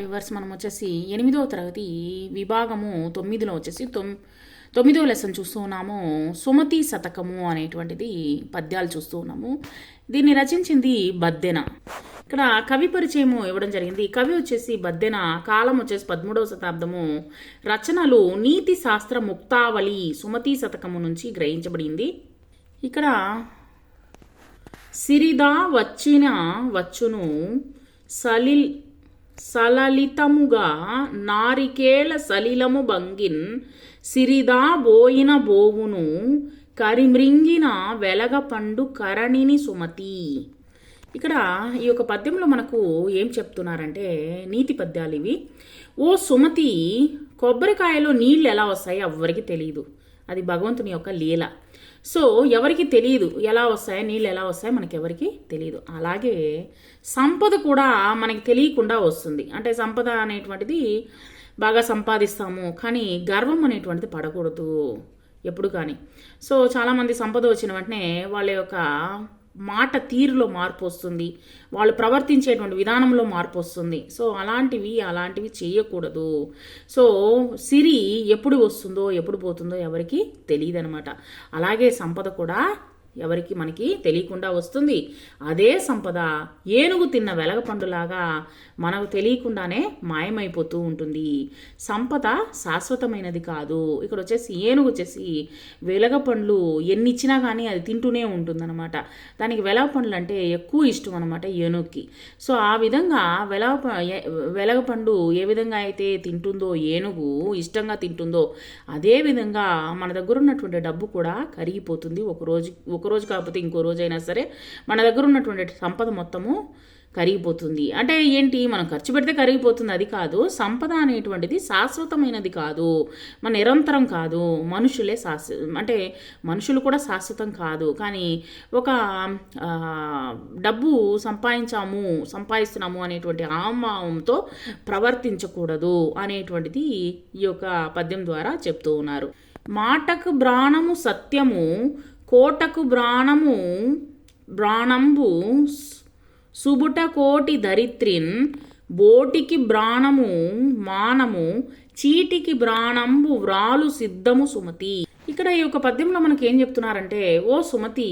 Viewers మనం వచ్చేసి 8వ తరగతి విభాగము 9లో వచ్చేసి 9వ లెసన్ చూస్తూ ఉన్నాము. సుమతి శతకము అనేటువంటిది పద్యాలు చూస్తూ ఉన్నాము. దీన్ని రచించింది బద్దెన. ఇక్కడ కవి పరిచయము ఇవ్వడం జరిగింది. కవి వచ్చేసి బద్దెన, కాలం వచ్చేసి 13వ శతాబ్దము, రచనలు నీతి శాస్త్ర ముక్తావళి సుమతి శతకము నుంచి గ్రహించబడింది. ఇక్కడ సిరిదా వచ్చిన వచ్చును సలలితముగా నారికేళ సలిలము బంగిన్ సిరిదా బోయిన బోవును కరిమ్రింగిన వెలగ పండు కరణిని సుమతి. ఇక్కడ ఈ యొక్క పద్యంలో మనకు ఏం చెప్తున్నారంటే నీతి పద్యాలు ఇవి. ఓ సుమతి, కొబ్బరికాయలో నీళ్ళు ఎలా వస్తాయో ఎవ్వరికి తెలియదు, అది భగవంతుని యొక్క లీల. సో ఎవరికి తెలియదు ఎలా వస్తాయో, నీళ్ళు ఎలా వస్తాయో మనకి ఎవరికి తెలియదు. అలాగే సంపద కూడా మనకి తెలియకుండా వస్తుంది. అంటే సంపద అనేటువంటిది బాగా సంపాదిస్తాము, కానీ గర్వం అనేటువంటిది పడకూడదు ఎప్పుడు కానీ. సో చాలామంది సంపద వచ్చిన వెంటనే వాళ్ళ యొక్క మాట తీరులో మార్పు వస్తుంది, వాళ్ళు ప్రవర్తించేటువంటి విధానంలో మార్పు వస్తుంది. సో అలాంటివి చేయకూడదు. సో సిరి ఎప్పుడు వస్తుందో ఎప్పుడు పోతుందో ఎవరికి తెలియదు అనమాట. అలాగే సంపద కూడా ఎవరికి మనకి తెలియకుండా వస్తుంది. అదే సంపద ఏనుగు తిన్న వెలగపండులాగా మనకు తెలియకుండానే మాయమైపోతూ ఉంటుంది. సంపద శాశ్వతమైనది కాదు. ఇక్కడ వచ్చేసి ఏనుగు వచ్చేసి వెలగపండ్లు ఎన్ని ఇచ్చినా కానీ అది తింటూనే ఉంటుందన్నమాట. దానికి వెలగపండ్లు అంటే ఎక్కువ ఇష్టం అనమాట ఏనుగుకి. సో ఆ విధంగా వెలగపండు ఏ విధంగా అయితే తింటుందో, ఏనుగు ఇష్టంగా తింటుందో, అదే విధంగా మన దగ్గర ఉన్నటువంటి డబ్బు కూడా కరిగిపోతుంది. ఒకరోజు కాకపోతే ఇంకో రోజైనా సరే మన దగ్గర ఉన్నటువంటి సంపద మొత్తము కరిగిపోతుంది. అంటే ఏంటి, మనం ఖర్చు పెడితే కరిగిపోతుంది అది కాదు. సంపద అనేటువంటిది శాశ్వతమైనది కాదు, మన నిరంతరం కాదు. అంటే మనుషులు కూడా శాశ్వతం కాదు. కానీ ఒక డబ్బు సంపాదిస్తున్నాము అనేటువంటి ఆమావంతో ప్రవర్తించకూడదు అనేటువంటిది ఈ యొక్క పద్యం ద్వారా చెప్తూ ఉన్నారు. మాటకు బ్రాణము సత్యము, కోటకు బ్రాణంబు సుబుట కోటి దరిత్రిన్, బోటికి బ్రాణము మానము, చీటికి బ్రాణంబు వ్రాలు సిద్ధము సుమతి. ఇక్కడ ఈ యొక్క పద్యంలో మనకి ఏం చెప్తున్నారంటే, ఓ సుమతి,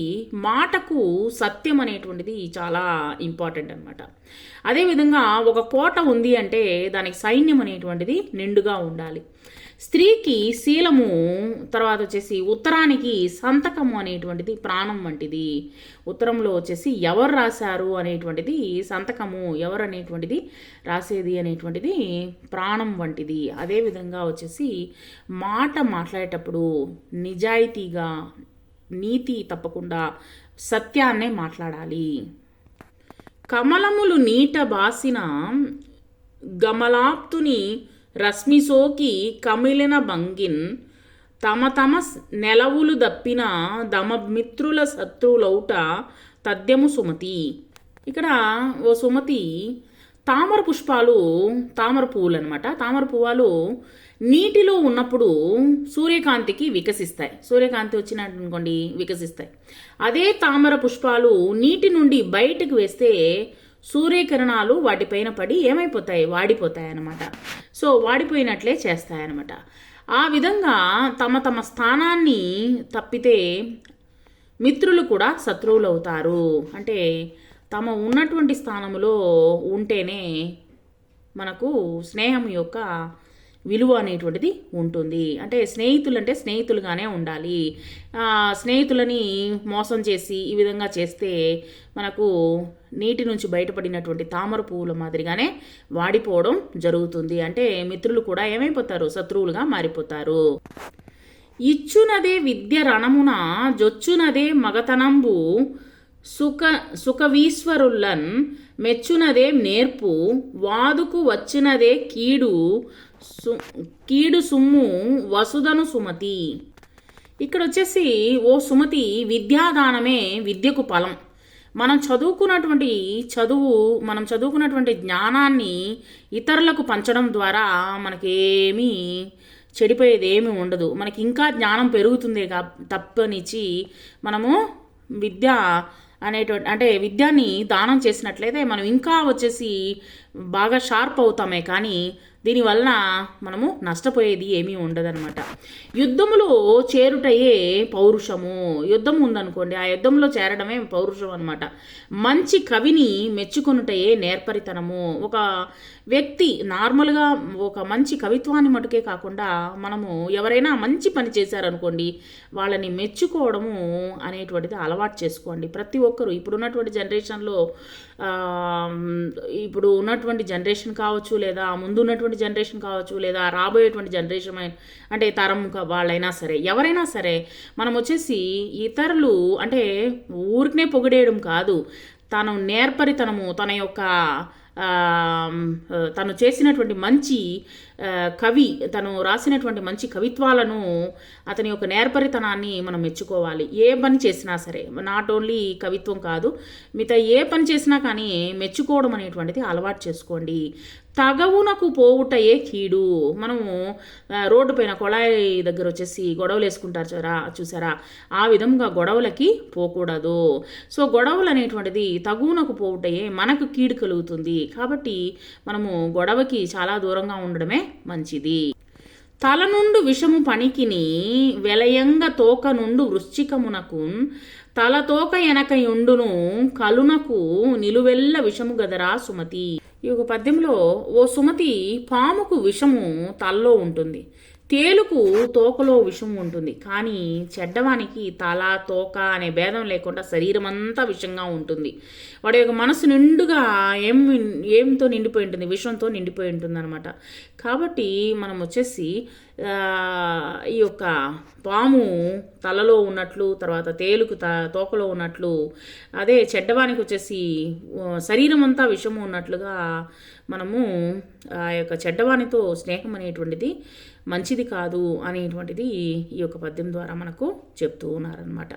మాటకు సత్యం అనేటువంటిది చాలా ఇంపార్టెంట్ అనమాట. అదేవిధంగా ఒక కోట ఉంది అంటే దానికి సైన్యం అనేటువంటిది నిండుగా ఉండాలి. స్త్రీకి శీలము, తర్వాత వచ్చేసి ఉత్తరానికి సంతకము అనేటువంటిది ప్రాణం వంటిది. ఉత్తరంలో వచ్చేసి ఎవరు రాశారు అనేటువంటిది సంతకము, ఎవరు అనేటువంటిది రాసేది అనేటువంటిది ప్రాణం వంటిది. అదేవిధంగా వచ్చేసి మాట మాట్లాడేటప్పుడు నిజాయితీగా, నీతి తప్పకుండా సత్యాన్నే మాట్లాడాలి. కమలములు నీట బాసిన గమలాప్తుని రశ్మిసోకి కమిలిన భంగిన్, తమ నెలవులు దప్పిన దమమిత్రుల శత్రువులౌట తద్యము సుమతి. ఇక్కడ ఓ సుమతి, తామర పువ్వులు అనమాట. తామర పువ్వులు నీటిలో ఉన్నప్పుడు సూర్యకాంతికి వికసిస్తాయి. సూర్యకాంతి వచ్చినట్టుకోండి వికసిస్తాయి. అదే తామర పుష్పాలు నీటి నుండి బయటకు వేస్తే సూర్యకిరణాలు వాటిపైన పడి ఏమైపోతాయి, వాడిపోతాయి అన్నమాట. సో వాడిపోయినట్లే చేస్తాయన్నమాట. ఆ విధంగా తమ స్థానాన్ని తప్పితే మిత్రులు కూడా శత్రువులు అవుతారు. అంటే తమ ఉన్నటువంటి స్థానంలో ఉంటేనే మనకు స్నేహం యొక్క విలువ అనేటువంటిది ఉంటుంది. అంటే స్నేహితులుగానే ఉండాలి. స్నేహితులని మోసం చేసి ఈ విధంగా చేస్తే మనకు నీటి నుంచి బయటపడినటువంటి తామర పువ్వుల మాదిరిగానే వాడిపోవడం జరుగుతుంది. అంటే మిత్రులు కూడా ఏమైపోతారు, శత్రువులుగా మారిపోతారు. ఇచ్చునదే విద్య రణమున జొచ్చునదే మగతనంబు సుఖవీశ్వరుల్లన్ మెచ్చునదే నేర్పు వాదుకు వచ్చినదే కీడు సుమ్ము వసుధను సుమతి. ఇక్కడ వచ్చేసి ఓ సుమతి, విద్యాదానమే విద్యకు ఫలం. మనం చదువుకున్నటువంటి జ్ఞానాన్ని ఇతరులకు పంచడం ద్వారా మనకేమీ చెడిపోయేది ఏమీ ఉండదు. మనకి ఇంకా జ్ఞానం పెరుగుతుందే తప్పనిచ్చి మనము విద్య అంటే విద్యని దానం చేసినట్లయితే మనం ఇంకా వచ్చేసి బాగా షార్ప్ అవుతామే, కానీ దీనివలన మనము నష్టపోయేది ఏమీ ఉండదన్నమాట. యుద్ధములో చేరుటయే పౌరుషము. యుద్ధం ఉందనుకోండి, ఆ యుద్ధంలో చేరడమే పౌరుషం అనమాట. మంచి కవిని మెచ్చుకొనుటయే నేర్పరితనము. ఒక వ్యక్తి నార్మల్గా ఒక మంచి కవిత్వాన్ని మటుకే కాకుండా మనము ఎవరైనా మంచి పని చేశారనుకోండి, వాళ్ళని మెచ్చుకోవడము అనేటువంటిది అలవాటు చేసుకోండి ప్రతి ఒక్కరు. ఇప్పుడున్నటువంటి జనరేషన్లో ఇప్పుడు ఉన్నటువంటి జనరేషన్ కావచ్చు, లేదా ముందు ఉన్నటువంటి జనరేషన్ కావచ్చు, లేదా రాబోయేటువంటి జనరేషన్ అంటే తరం వాళ్ళైనా సరే, ఎవరైనా సరే, మనం వచ్చేసి ఇతరులు అంటే ఊరికనే పొగిడేయడం కాదు, తను నేర్పరితనము, తన యొక్క తను చేసినటువంటి మంచి కవి, తను రాసినటువంటి మంచి కవిత్వాలను, అతని యొక్క నేర్పరితనాన్ని మనం మెచ్చుకోవాలి. ఏ పని చేసినా సరే, నాట్ ఓన్లీ కవిత్వం కాదు, మిగతా ఏ పని చేసినా కానీ మెచ్చుకోవడం అనేటువంటిది అలవాటు చేసుకోండి. తగవునకు పోవుటయే కీడు. మనము రోడ్డు పైన కొళాయి దగ్గర వచ్చేసి గొడవలు వేసుకుంటారు చూసారా, ఆ విధంగా గొడవలకి పోకూడదు. సో గొడవలు అనేటువంటిది తగువునకు పోవుటయే మనకు కీడు కలుగుతుంది. కాబట్టి మనము గొడవకి చాలా దూరంగా ఉండడమే మంచిది. తల నుండు విషము పనికిని వెలయంగ తోక నుండు వృశ్చికమునకు తల తోక ఎనకయుండును కలునకు నిలువెల్ల విషము గదరా సుమతి. ఈ ఒక పద్యంలో, ఓ సుమతి, పాముకు విషము తలలో ఉంటుంది, తేలుకు తోకలో విషం ఉంటుంది, కానీ చెడ్డవానికి తల తోక అనే భేదం లేకుండా శరీరం అంతా విషంగా ఉంటుంది. వాడి యొక్క మనసు నిండుగా ఏంతో నిండిపోయి ఉంటుంది, విషంతో నిండిపోయి ఉంటుంది అనమాట. కాబట్టి మనం వచ్చేసి ఈ యొక్క పాము తలలో ఉన్నట్లు, తర్వాత తేలుకు తోకలో ఉన్నట్లు, అదే చెడ్డవానికి వచ్చేసి శరీరం అంతా విషము ఉన్నట్లుగా మనము ఆ యొక్క చెడ్డవానితో స్నేహం అనేటువంటిది మంచిది కాదు అనేటువంటిది ఈ యొక్క పద్యం ద్వారా మనకు చెప్తూ ఉన్నారనమాట.